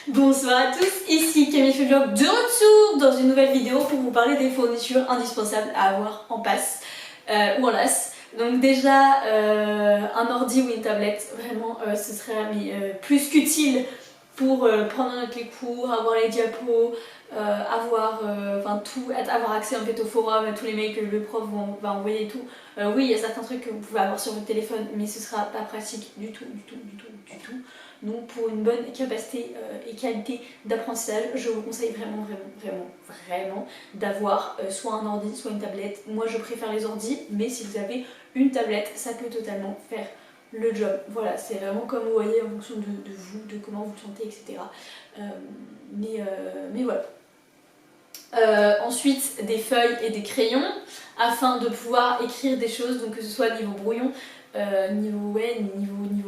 Bonsoir à tous, ici Camille Vlog de retour dans une nouvelle vidéo pour vous parler des fournitures indispensables à avoir en passe ou en LAS. Donc déjà un ordi ou une tablette, vraiment ce serait plus qu'utile pour prendre note les cours, avoir les diapos, avoir accès en fait au forum, à tous les mails que le prof va envoyer et tout. Oui, il y a certains trucs que vous pouvez avoir sur votre téléphone, mais ce sera pas pratique du tout. Donc pour une bonne capacité et qualité d'apprentissage, je vous conseille vraiment d'avoir soit un ordi, soit une tablette. Moi je préfère les ordis, mais si vous avez une tablette, ça peut totalement faire le job. Voilà, c'est vraiment comme vous voyez en fonction de vous, de comment vous le sentez, etc. Mais voilà. Ensuite des feuilles et des crayons afin de pouvoir écrire des choses, donc que ce soit niveau brouillon, niveau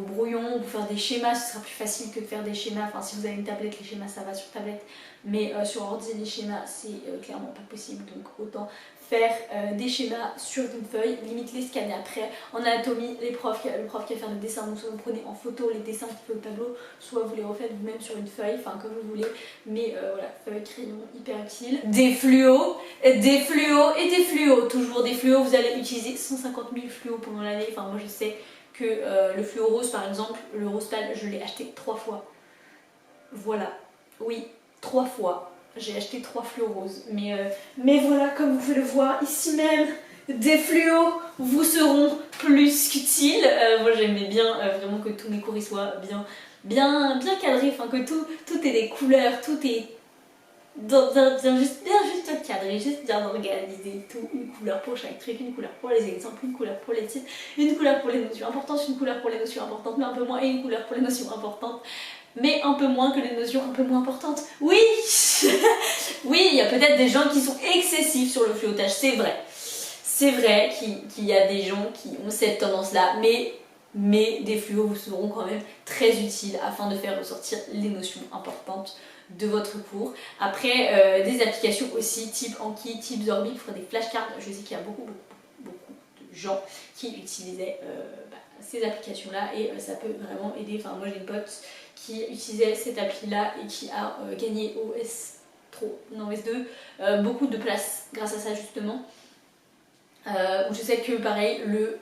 brouillon, ou faire des schémas, ce sera plus facile que de faire des schémas. Enfin, si vous avez une tablette, les schémas ça va sur tablette, mais sur ordi, les schémas c'est clairement pas possible, donc autant faire des schémas sur une feuille, limite les scanner après. En anatomie, le prof qui va faire le dessin, donc soit vous prenez en photo les dessins qu'il fait au tableau, soit vous les refaites vous-même sur une feuille, enfin comme vous voulez, mais voilà, feuille, crayon, hyper utile. Des fluos, toujours des fluos, vous allez utiliser 150 000 fluos pendant l'année. Enfin moi je sais que le fluo rose par exemple, le rose pâle, je l'ai acheté 3 fois. Voilà, oui, 3 fois. J'ai acheté 3 fluos roses. Mais voilà, comme vous pouvez le voir ici même, des fluos vous seront plus qu'utiles. Moi j'aimais bien vraiment que tous mes cours soient bien cadrés, enfin que tout ait des couleurs, tout est juste cadré, juste bien organisé, tout, une couleur pour chaque truc, une couleur pour les exemples, une couleur pour les titres, une couleur pour les notions importantes, une couleur pour les notions importantes, mais un peu moins, et une couleur pour les notions importantes, mais un peu moins que les notions un peu moins importantes. Oui oui, il y a peut-être des gens qui sont excessifs sur le fléautage, c'est vrai. C'est vrai qu'il y a des gens qui ont cette tendance-là, mais des fluos vous seront quand même très utiles afin de faire ressortir les notions importantes de votre cours. Après, des applications aussi type Anki, type Zorbi pour des flashcards. Je sais qu'il y a beaucoup de gens qui utilisaient ces applications-là et ça peut vraiment aider. Enfin, moi j'ai une pote qui utilisait cette appli-là et qui a gagné au S2 beaucoup de place grâce à ça justement. Je sais que pareil, le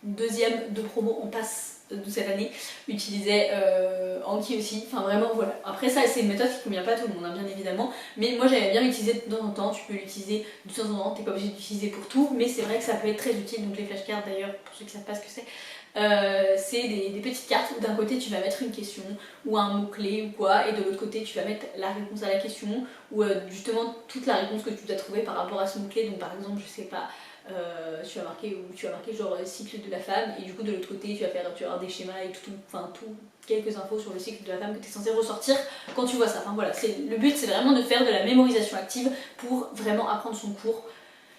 deuxième de promo en passe de cette année utilisait Anki aussi, enfin vraiment voilà. Après ça c'est une méthode qui convient pas à tout le monde hein, bien évidemment, mais moi j'aimais bien l'utiliser de temps en temps. Tu peux l'utiliser de temps en temps, t'es pas obligé d'utiliser pour tout, mais c'est vrai que ça peut être très utile. Donc les flashcards d'ailleurs, pour ceux qui savent pas ce que c'est des petites cartes où d'un côté tu vas mettre une question ou un mot-clé ou quoi, et de l'autre côté tu vas mettre la réponse à la question ou justement toute la réponse que tu dois trouver par rapport à ce mot-clé. Donc par exemple, je sais pas, tu vas marquer genre cycle de la femme, et du coup de l'autre côté tu vas avoir des schémas et tout quelques infos sur le cycle de la femme que tu es censé ressortir quand tu vois ça. Enfin voilà, le but c'est vraiment de faire de la mémorisation active pour vraiment apprendre son cours.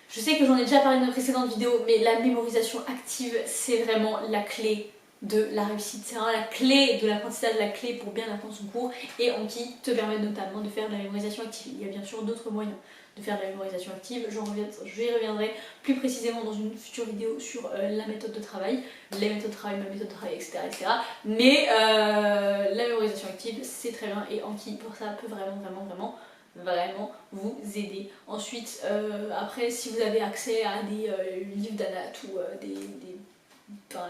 Je sais que j'en ai déjà parlé dans une précédente vidéo, mais la mémorisation active c'est vraiment la clé de la réussite, c'est vraiment la clé de l'apprentissage, la clé pour bien apprendre son cours, et Anki te permet notamment de faire de la mémorisation active. Il y a bien sûr d'autres moyens de faire de la mémorisation active, j'y reviendrai plus précisément dans une future vidéo sur la méthode de travail, les méthodes de travail, ma méthode de travail, etc. Mais la mémorisation active c'est très bien, et Anki pour ça peut vraiment vous aider. Ensuite, après, si vous avez accès à des livres d'anat ou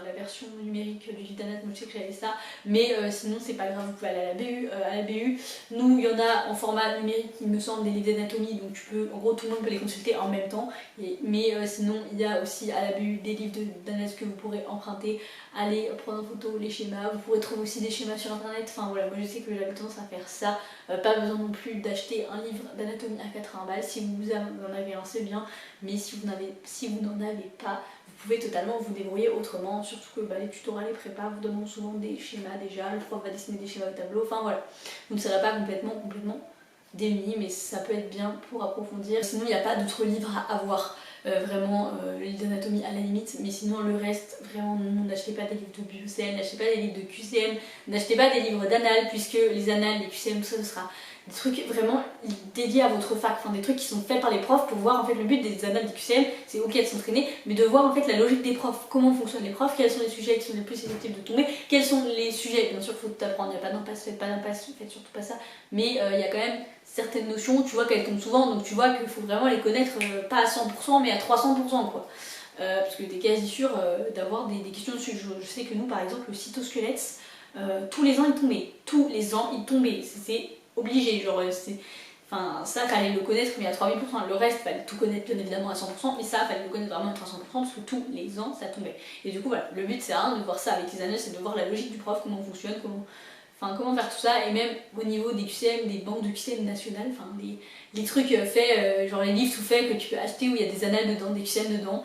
la version numérique du livre d'anat, moi je sais que j'avais ça, mais sinon c'est pas grave, vous pouvez aller à la BU. Nous, il y en a en format numérique, il me semble, des livres d'anatomie, donc en gros tout le monde peut les consulter en même temps, mais sinon il y a aussi à la BU des livres d'anat que vous pourrez emprunter, aller prendre en photo les schémas, vous pourrez trouver aussi des schémas sur internet. Enfin voilà, moi je sais que j'avais tendance à faire ça, pas besoin non plus d'acheter un livre d'anatomie à 80 balles, si vous en avez un c'est bien, mais si vous n'en avez pas, vous pouvez totalement vous débrouiller autrement, surtout que les tutorats, les prépas vous donnent souvent des schémas déjà, le prof va dessiner des schémas au tableau, enfin voilà. Donc ça va pas complètement démuni, mais ça peut être bien pour approfondir. Sinon il n'y a pas d'autres livres à avoir. vraiment les livres d'anatomie à la limite, mais sinon le reste, vraiment non, n'achetez pas des livres de BioCL, n'achetez pas des livres de QCM, n'achetez pas des livres d'anal, puisque les annales, les QCM, ça ce sera des trucs vraiment dédiés à votre fac, enfin des trucs qui sont faits par les profs pour voir en fait le but des annales des QCM, c'est ok de s'entraîner, mais de voir en fait la logique des profs, comment fonctionnent les profs, quels sont les sujets qui sont les plus susceptibles de tomber, quels sont les sujets, bien sûr faut t'apprendre, il n'y a pas d'impasse, faites pas d'impasse, faites surtout pas ça, mais il y a quand même certaines notions, tu vois qu'elles tombent souvent, donc tu vois qu'il faut vraiment les connaître, pas à 100% mais à 300% quoi. Parce que t'es quasi sûr d'avoir des questions dessus. Je sais que nous par exemple le cytosquelette, tous les ans il tombait, tous les ans il tombait, c'est obligé, genre c'est... Enfin ça fallait le connaître mais à 3000%, le reste fallait tout connaître bien évidemment à 100%, mais ça fallait le connaître vraiment à 300% parce que tous les ans ça tombait. Et du coup voilà, le but c'est rien de voir ça avec les annales, c'est de voir la logique du prof, comment on fonctionne, comment faire tout ça, et même au niveau des QCM, des banques de QCM nationales, enfin les trucs faits, genre les livres tout faits que tu peux acheter où il y a des annales dedans, des QCM dedans,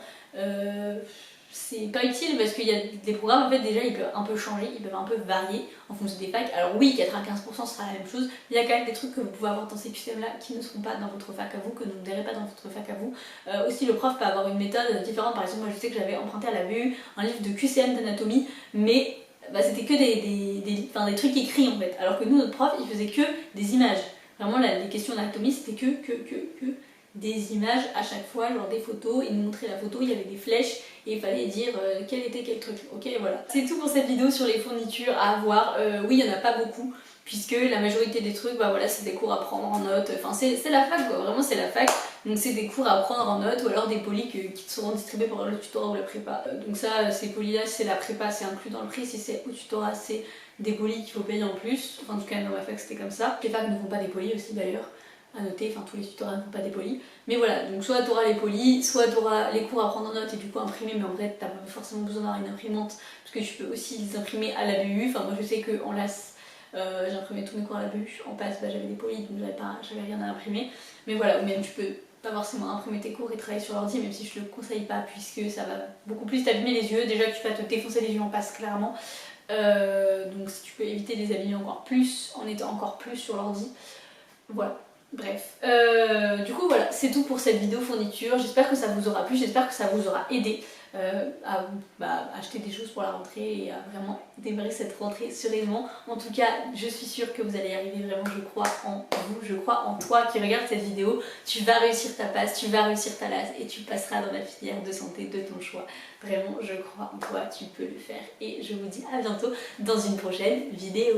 c'est pas utile parce qu'il y a des programmes en fait déjà ils peuvent un peu changer, ils peuvent un peu varier en fonction des facs. Alors oui, 95% sera la même chose, mais il y a quand même des trucs que vous pouvez avoir dans ces QCM là qui ne seront pas dans votre fac à vous, que vous ne verrez pas dans votre fac à vous. Aussi le prof peut avoir une méthode différente, par exemple moi je sais que j'avais emprunté à la BU un livre de QCM d'anatomie, mais c'était que des trucs écrits en fait, alors que nous notre prof il faisait que des images. Vraiment les questions d'anatomie c'était que des images à chaque fois, genre des photos, il nous montrait la photo, il y avait des flèches et il fallait dire quel était quel truc. Ok, voilà. C'est tout pour cette vidéo sur les fournitures à avoir. Oui, il n'y en a pas beaucoup, puisque la majorité des trucs, bah voilà, c'est des cours à prendre en notes. Enfin, c'est la fac, quoi. Vraiment, c'est la fac. Donc, c'est des cours à prendre en notes ou alors des polis qui te seront distribués pour le tutorat ou la prépa. Donc, ça, ces polis-là, c'est la prépa, c'est inclus dans le prix. Si c'est au tutorat, c'est des polis qu'il faut payer en plus. Enfin, en tout cas, dans ma fac, c'était comme ça. Les facs ne font pas des polis aussi, d'ailleurs. À noter, enfin tous les tutorats ne font pas des polis, mais voilà, donc soit tu auras les polis, soit tu auras les cours à prendre en note et du coup imprimer, mais en vrai t'as pas forcément besoin d'avoir une imprimante parce que tu peux aussi les imprimer à la BU. Enfin moi je sais qu'en LAS j'imprimais tous mes cours à la BU, en passe j'avais des polis donc j'avais rien à imprimer, mais voilà, ou même tu peux pas forcément imprimer tes cours et travailler sur l'ordi, même si je le conseille pas puisque ça va beaucoup plus t'abîmer les yeux, déjà tu vas te défoncer les yeux en passe clairement. Donc si tu peux éviter de les abîmer encore plus en étant encore plus sur l'ordi, voilà. Bref, du coup voilà, c'est tout pour cette vidéo fourniture. J'espère que ça vous aura plu, j'espère que ça vous aura aidé à acheter des choses pour la rentrée et à vraiment démarrer cette rentrée sereinement. En tout cas, je suis sûre que vous allez y arriver, vraiment je crois en vous, je crois en toi qui regarde cette vidéo. Tu vas réussir ta passe, tu vas réussir ta LAS et tu passeras dans la filière de santé de ton choix. Vraiment, je crois en toi, tu peux le faire. Et je vous dis à bientôt dans une prochaine vidéo.